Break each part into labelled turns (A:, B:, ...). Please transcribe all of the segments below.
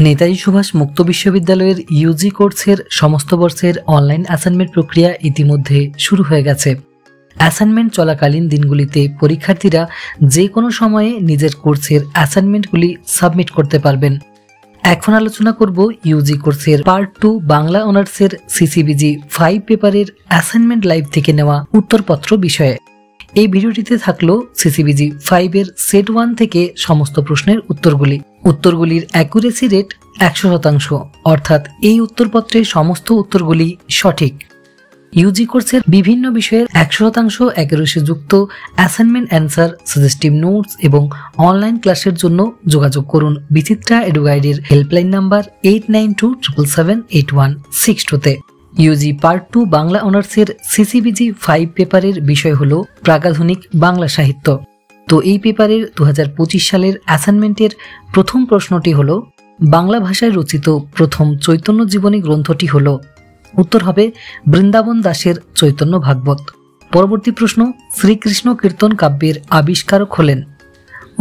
A: নেতাজি সুভাষ মুক্ত বিশ্ববিদ্যালয়ের ইউজি কোর্সের সমস্ত বর্ষের অনলাইন অ্যাসাইনমেন্ট প্রক্রিয়া ইতিমধ্যে শুরু হয়ে গেছে। অ্যাসাইনমেন্ট চলাকালীন দিনগুলিতে পরীক্ষার্থীরা যে কোনো সময়ে নিজের কোর্সের অ্যাসাইনমেন্টগুলি সাবমিট করতে পারবেন। এখন আলোচনা করব ইউজি কোর্সের পার্ট 2 বাংলা অনার্সের সিসিবিজি 5 পেপারের অ্যাসাইনমেন্ট লাইভ থেকে নেওয়া উত্তরপত্র বিষয়ে। এই ভিডিওটিতে থাকলো সিসিবিজি 5 এর সেট 1 থেকে সমস্ত প্রশ্নের উত্তরগুলির অ্যাকুরেসি রেট 100%, অর্থাৎ এই উত্তরপত্রের সমস্ত উত্তরগুলি সঠিক। ইউজি কোর্সের বিভিন্ন বিষয়ের 100% অ্যাকুরেসি যুক্ত অ্যাসাইনমেন্ট অ্যান্সার, সাজেস্টিভ নোটস এবং অনলাইন ক্লাসের জন্য যোগাযোগ করুন বিচিত্রা এডুগাইডের হেল্পলাইন নাম্বার 8927778162-তে। ইউজি পার্ট 2 বাংলা অনার্সের সিসিবিজি 5 পেপারের বিষয় হলো প্রাগাধুনিক বাংলা সাহিত্য। তো এই পেপারের 2025 সালের অ্যাসাইনমেন্টের প্রথম প্রশ্নটি হলো বাংলা ভাষায় রচিত প্রথম চৈতন্য জীবনী গ্রন্থটি হলো। উত্তর হবে বৃন্দাবন দাসের চৈতন্য ভাগবত। পরবর্তী প্রশ্ন, শ্রীকৃষ্ণ কীর্তন কাব্যের আবিষ্কারক হলেন।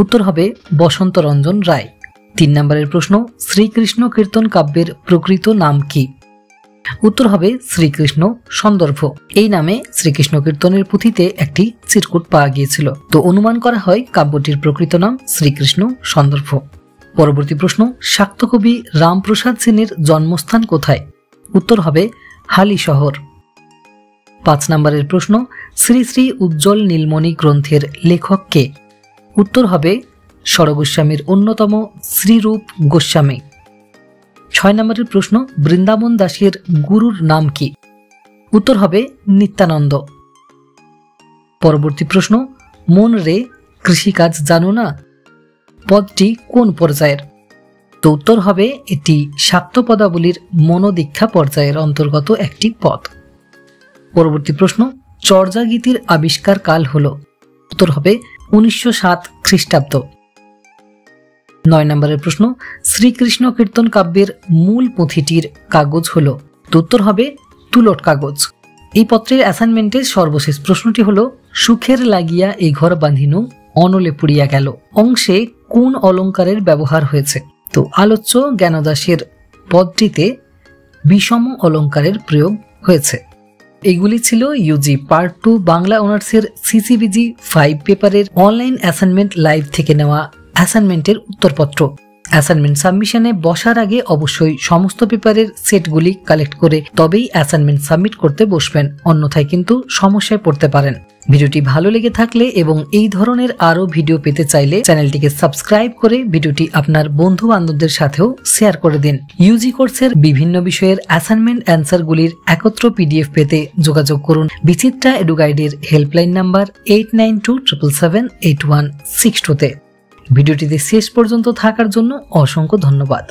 A: উত্তর হবে বসন্ত রঞ্জন রায়। 3 নম্বরের প্রশ্ন, শ্রীকৃষ্ণ কীর্তন কাব্যের প্রকৃত নাম কি? উত্তর হবে শ্রীকৃষ্ণ সন্দর্ভ। এই নামে শ্রীকৃষ্ণ কীর্তনের পুঁথিতে একটি চিরকুট পাওয়া গিয়েছিল। তো অনুমান করা হয় কাব্যটির প্রকৃত নাম শ্রীকৃষ্ণ সন্দর্ভ। পরবর্তী প্রশ্ন, শাক্ত কবি রামপ্রসাদ সেনের জন্মস্থান কোথায়? উত্তর হবে হালিশহর। 5 নম্বরের প্রশ্ন, শ্রী শ্রী উজ্জ্বল নীলমণি গ্রন্থের লেখক কে? উত্তর হবে স্বরগোস্বামীর অন্যতম শ্রীরূপ গোস্বামী। 6 নম্বরের প্রশ্ন, বৃন্দাবন দাসের গুরুর নাম কি? উত্তর হবে নিত্যানন্দ। পরবর্তী প্রশ্ন, মন রে কৃষিকাজ জানো না পদটি কোন পর্যায়ের? তো উত্তর হবে এটি শাক্ত পদাবলীর মনোদীক্ষা পর্যায়ের অন্তর্গত একটি পদ। পরবর্তী প্রশ্ন, চর্যা গীতির আবিষ্কার কাল হল। উত্তর হবে 1907 খ্রিস্টাব্দ। 9 নম্বরের প্রশ্ন, শ্রীকৃষ্ণ কীর্তন কাব্যের মূল পুঁথিটির কাগজ হল। উত্তর হবে তুলট কাগজ। এই পত্রের অ্যাসাইনমেন্টের সর্বশেষ প্রশ্নটি হল সুখের লাগিয়া এই ঘর বাঁধিনু অনলে পুড়িয়া গেল অংশে কোন অলঙ্কারের ব্যবহার হয়েছে? তো আলোচ্য জ্ঞানদাসের পদটিতে বিষম অলঙ্কারের প্রয়োগ হয়েছে। এগুলি ছিল ইউজি পার্ট 2 বাংলা অনার্সের সিসিবিজি 5 পেপারের অনলাইন অ্যাসাইনমেন্ট লাইভ থেকে নেওয়া অ্যাসাইনমেন্টের উত্তরপত্র। অ্যাসাইনমেন্ট সাবমিশনে বসার আগে অবশ্যই সমস্ত পেপারের সেটগুলি কালেক্ট করে তবেই অ্যাসাইনমেন্ট সাবমিট করতে বসবেন, অন্যথায় কিন্তু সমস্যায় পড়তে পারেন। ভিডিওটি ভালো লেগে থাকলে এবং এই ধরনের আরো ভিডিও পেতে চাইলে চ্যানেলটিকে সাবস্ক্রাইব করে ভিডিওটি আপনার বন্ধু বান্ধবদের সাথেও শেয়ার করে দিন। ইউজি কোর্সের বিভিন্ন বিষয়ের অ্যাসাইনমেন্ট অ্যান্সারগুলির একত্র পিডিএফ পেতে যোগাযোগ করুন বিচিত্রা এডুগাইডের হেল্পলাইন নাম্বার 8927778162-তে। ভিডিওটিতে শেষ পর্যন্ত থাকার জন্য অসংখ্য ধন্যবাদ।